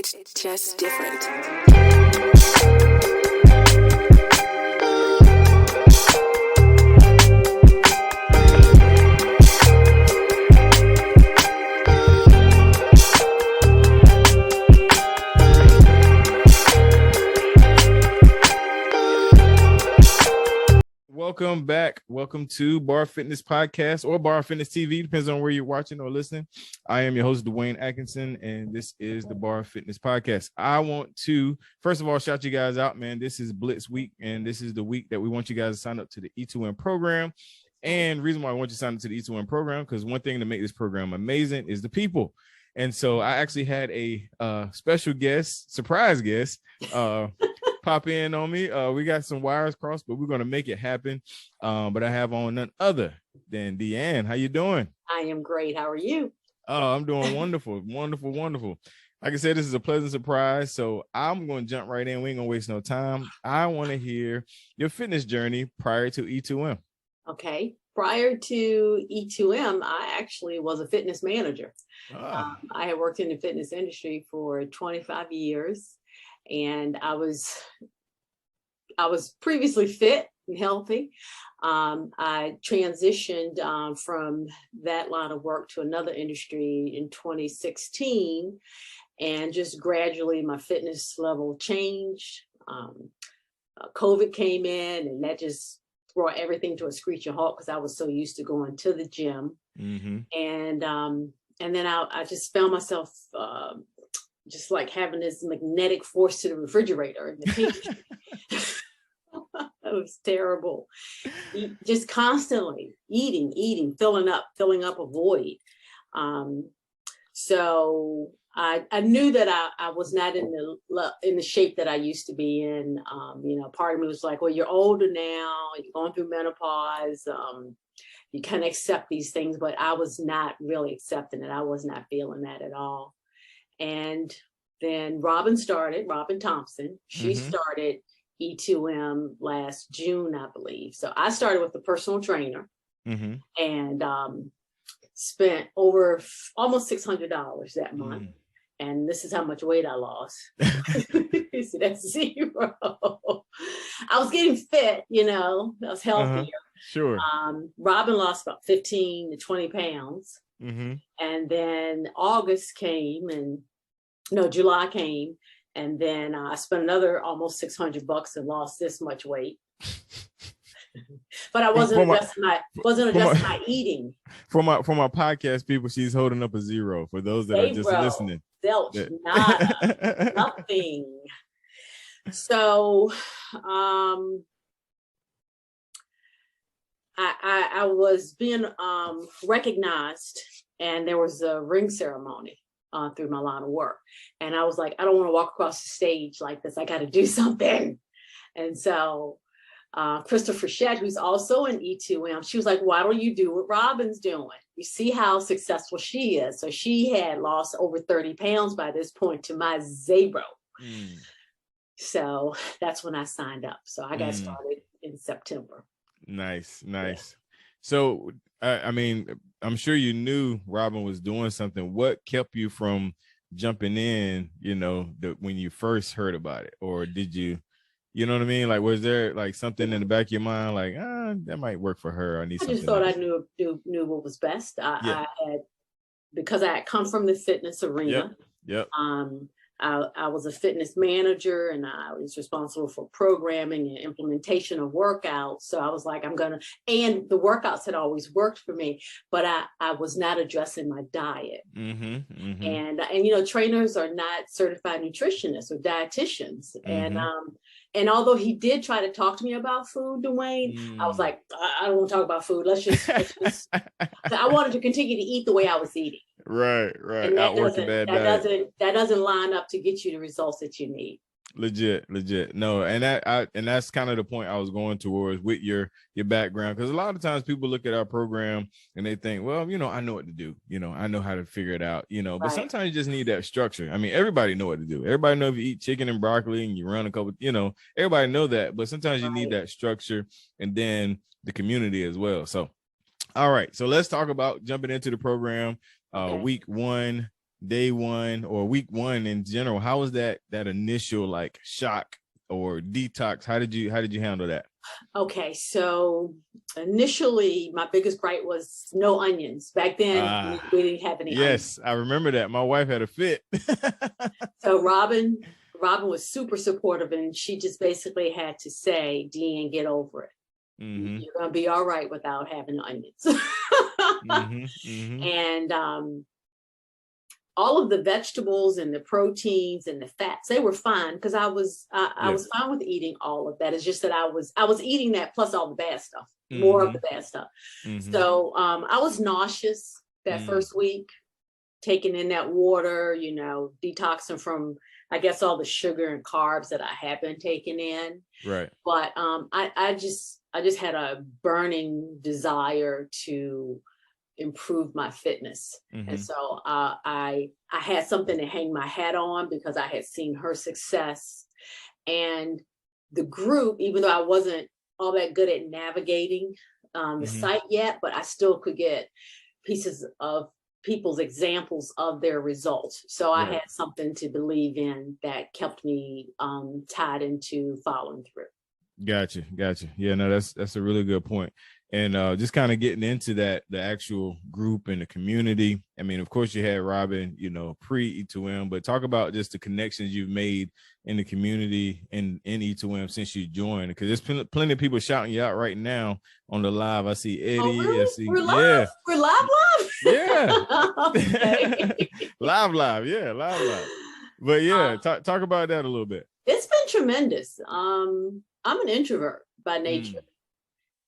It's just different. Welcome back. Welcome to B.A.R Fitness Podcast or B.A.R Fitness TV. Depends on where you're watching or listening. I am your host, DeAnn Estes, and this is the B.A.R Fitness Podcast. I want to, first of all, shout you guys out, man. This is Blitz Week, and this is the week that we want you guys to sign up to the E2M program. And the reason why I want you to sign up to the E2M program, because one thing to make this program amazing is the people. And so I actually had a special guest, surprise guest, pop in on me. We got some wires crossed, but we're going to make it happen. But I have on none other than DeAnn. How you doing? I am great. How are you? Oh, I'm doing wonderful. Wonderful. Like I said, this is a pleasant surprise. So I'm going to jump right in. We ain't going to waste no time. I want to hear your fitness journey prior to E2M. Okay. Prior to E2M, I actually was a fitness manager. I had worked in the fitness industry for 25 years. And I was previously fit and healthy. I transitioned from that line of work to another industry in 2016, and just gradually my fitness level changed. COVID came in, and that just brought everything to a screeching halt because I was so used to going to the gym. Mm-hmm. And then I just found myself just like having this magnetic force to the refrigerator. It was terrible. Just constantly eating, filling up a void. So I knew that I was not in the shape that I used to be in. Part of me was like, well, you're older now, you're going through menopause. You kind of accept these things, but I was not really accepting it. I was not feeling that at all. And then Robin Thompson, she started E2M last June, I believe. So I started with a personal trainer and spent over almost $600 that month. And this is how much weight I lost. So that's zero. I was getting fit, I was healthier. Sure. Robin lost about 15 to 20 pounds. And then July came, and then I spent another almost $600 and lost this much weight. But I wasn't adjusting my eating. For my podcast people, she's holding up a zero. For those that are just listening, zilch, nada, nothing. So, I was being recognized, and there was a ring ceremony through my line of work. And I was like, I don't want to walk across the stage like this. I got to do something. And so Christopher Shedd, who's also in E2M, she was like, why don't you do what Robin's doing? You see how successful she is. So she had lost over 30 pounds by this point to my zero. So that's when I signed up. So I got started in September. Nice. Yeah. So, I'm sure you knew Robin was doing something. What kept you from jumping in, when you first heard about it? Or did you, you know what I mean? Like, was there like something in the back of your mind, like, that might work for her? I just thought else. I knew what was best. Because I had come from the fitness arena. Yep. I was a fitness manager, and I was responsible for programming and implementation of workouts. So I was like, and the workouts had always worked for me, but I was not addressing my diet. And trainers are not certified nutritionists or dietitians. And although he did try to talk to me about food, DeWayne, I was like, I don't want to talk about food. Let's just I wanted to continue to eat the way I was eating. Right. And that doesn't line up to get you the results that you need. Legit. No, and that's kind of the point I was going towards with your background, because a lot of times people look at our program and they think, well, I know what to do, I know how to figure it out, but sometimes you just need that structure. I mean, everybody know what to do. Everybody know if you eat chicken and broccoli and you run a couple, everybody know that, but sometimes you need that structure, and then the community as well. So, all right, so let's talk about jumping into the program. Week 1. day one or week one in general, how was that initial like shock or detox? How did you handle that? Okay, so initially my biggest gripe was no onions. Back then we didn't have any onions. Yes, I remember that. My wife had a fit. So Robin was super supportive, and she just basically had to say, DeAnn, get over it. Mm-hmm. You're gonna be all right without having onions. And all of the vegetables and the proteins and the fats, they were fine because I was fine with eating all of that. It's just that I was eating that plus all the bad stuff, more of the bad stuff. So I was nauseous that first week, taking in that water, you know, detoxing from, I guess, all the sugar and carbs that I had been taking in. Right. But I just had a burning desire to improve my fitness. And so I had something to hang my hat on because I had seen her success. And the group, even though I wasn't all that good at navigating the site yet, but I still could get pieces of people's examples of their results. So I had something to believe in that kept me tied into following through. Gotcha. Yeah, no, that's a really good point. And just kind of getting into that, the actual group and the community. I mean, of course, you had Robin, you know, pre-E2M, but talk about just the connections you've made in the community and in E2M since you joined, because there's plenty of people shouting you out right now on the live. I see Eddie. Oh, really? I see, We're live? We're live? Yeah. live. Yeah, live. But yeah, talk about that a little bit. It's been tremendous. I'm an introvert by nature.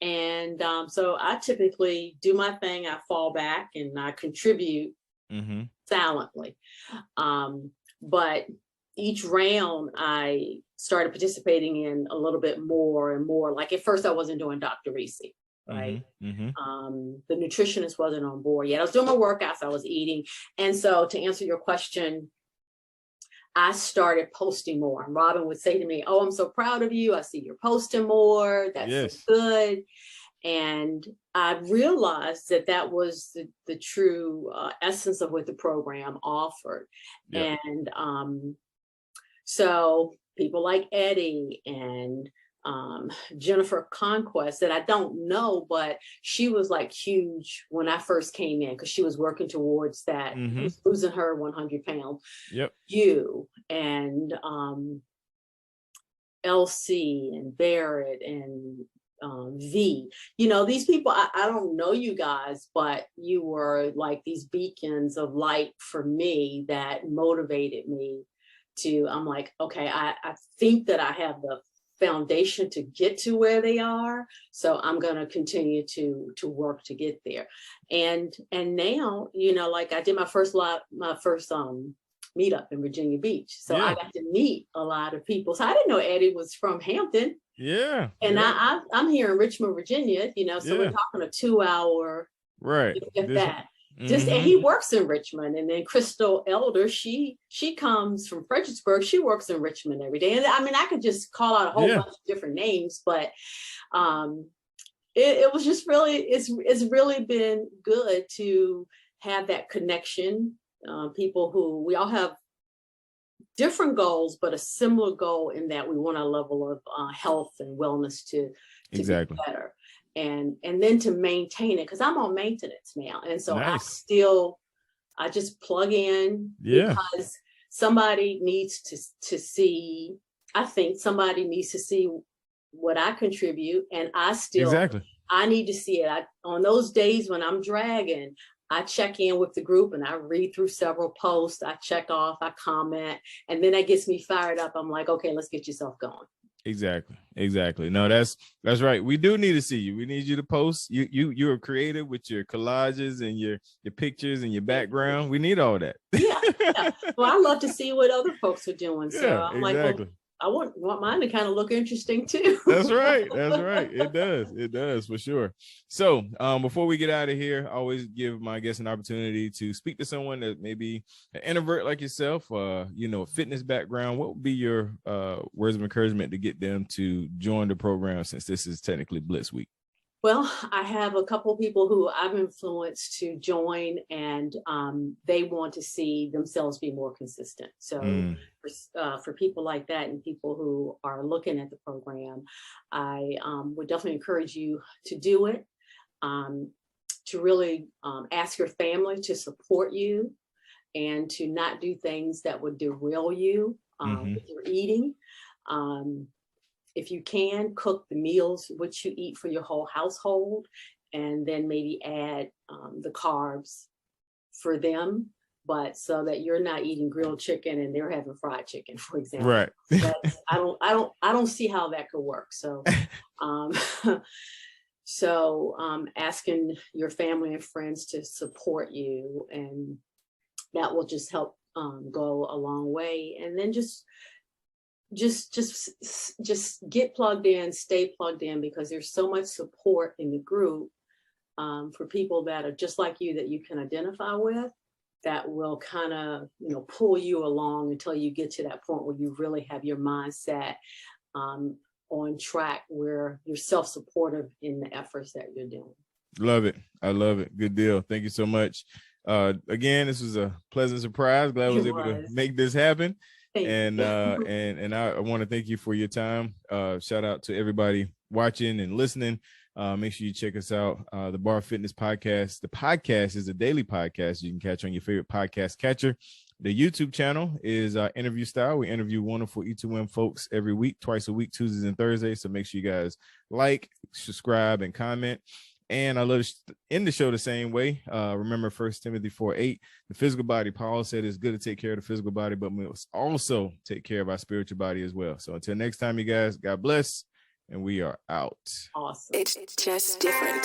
And so I typically do my thing, I fall back and I contribute silently. But each round I started participating in a little bit more and more. Like at first I wasn't doing Dr. Reese, right? The nutritionist wasn't on board yet. I was doing my workouts, I was eating. And so to answer your question, I started posting more. And Robin would say to me, oh, I'm so proud of you. I see you're posting more. That's so good. And I realized that was the true essence of what the program offered. Yeah. And so people like Eddie and Jennifer Conquest that I don't know, but she was like huge when I first came in because she was working towards that, losing her 100 pounds. You and LC and Barrett and V, you know, these people, I don't know you guys, but you were like these beacons of light for me that motivated me to, I'm like, okay, I think that I have the foundation to get to where they are, so I'm going to continue to work to get there. And now, you know, like I did my first meetup in Virginia Beach, so I got to meet a lot of people. So I didn't know Eddie was from Hampton. And I'm here in Richmond, Virginia, you know, so we're talking a 2-hour, right, if that. Just and he works in Richmond. And then Crystal Elder, she comes from Fredericksburg. She works in Richmond every day. And I mean, I could just call out a whole bunch of different names, but it was just really, it's really been good to have that connection. People who we all have different goals, but a similar goal in that we want a level of health and wellness to be better. And then to maintain it, because I'm on maintenance now. And so I just plug in because somebody needs to see, I think somebody needs to see what I contribute. And I need to see it. On those days when I'm dragging, I check in with the group and I read through several posts. I check off, I comment, and then that gets me fired up. I'm like, okay, let's get yourself going. Exactly. No, that's right. We do need to see you. We need you to post. You are creative with your collages and your pictures and your background. We need all that. Yeah. Well, I love to see what other folks are doing. So I'm like, well, I want mine to kind of look interesting too. That's right. It does for sure. So before we get out of here, I always give my guests an opportunity to speak to someone that may be an introvert like yourself, you know, a fitness background. What would be your words of encouragement to get them to join the program, since this is technically Blitz Week? Well, I have a couple of people who I've influenced to join, and they want to see themselves be more consistent. So for people like that and people who are looking at the program, I would definitely encourage you to do it, to really ask your family to support you and to not do things that would derail you with your eating. If you can, cook the meals which you eat for your whole household, and then maybe add the carbs for them, but so that you're not eating grilled chicken and they're having fried chicken, for example. Right. I don't see how that could work. So, asking your family and friends to support you, and that will just help go a long way. And then just get plugged in, stay plugged in, because there's so much support in the group for people that are just like you, that you can identify with, that will kind of, pull you along until you get to that point where you really have your mindset on track, where you're self-supportive in the efforts that you're doing. Love it. I love it. Good deal. Thank you so much. Again, this was a pleasant surprise. Glad I was able to make this happen. And I want to thank you for your time. Shout out to everybody watching and listening. Make sure you check us out. The Bar Fitness Podcast. The podcast is a daily podcast you can catch on your favorite podcast catcher. The YouTube channel is interview style. We interview wonderful E2M folks every week, twice a week, Tuesdays and Thursdays. So make sure you guys like, subscribe, and comment. And I love to end the show the same way. Remember 1 Timothy 4:8, the physical body, Paul said, it's good to take care of the physical body, but we must also take care of our spiritual body as well. So until next time, you guys, God bless, and we are out. Awesome. It's just different.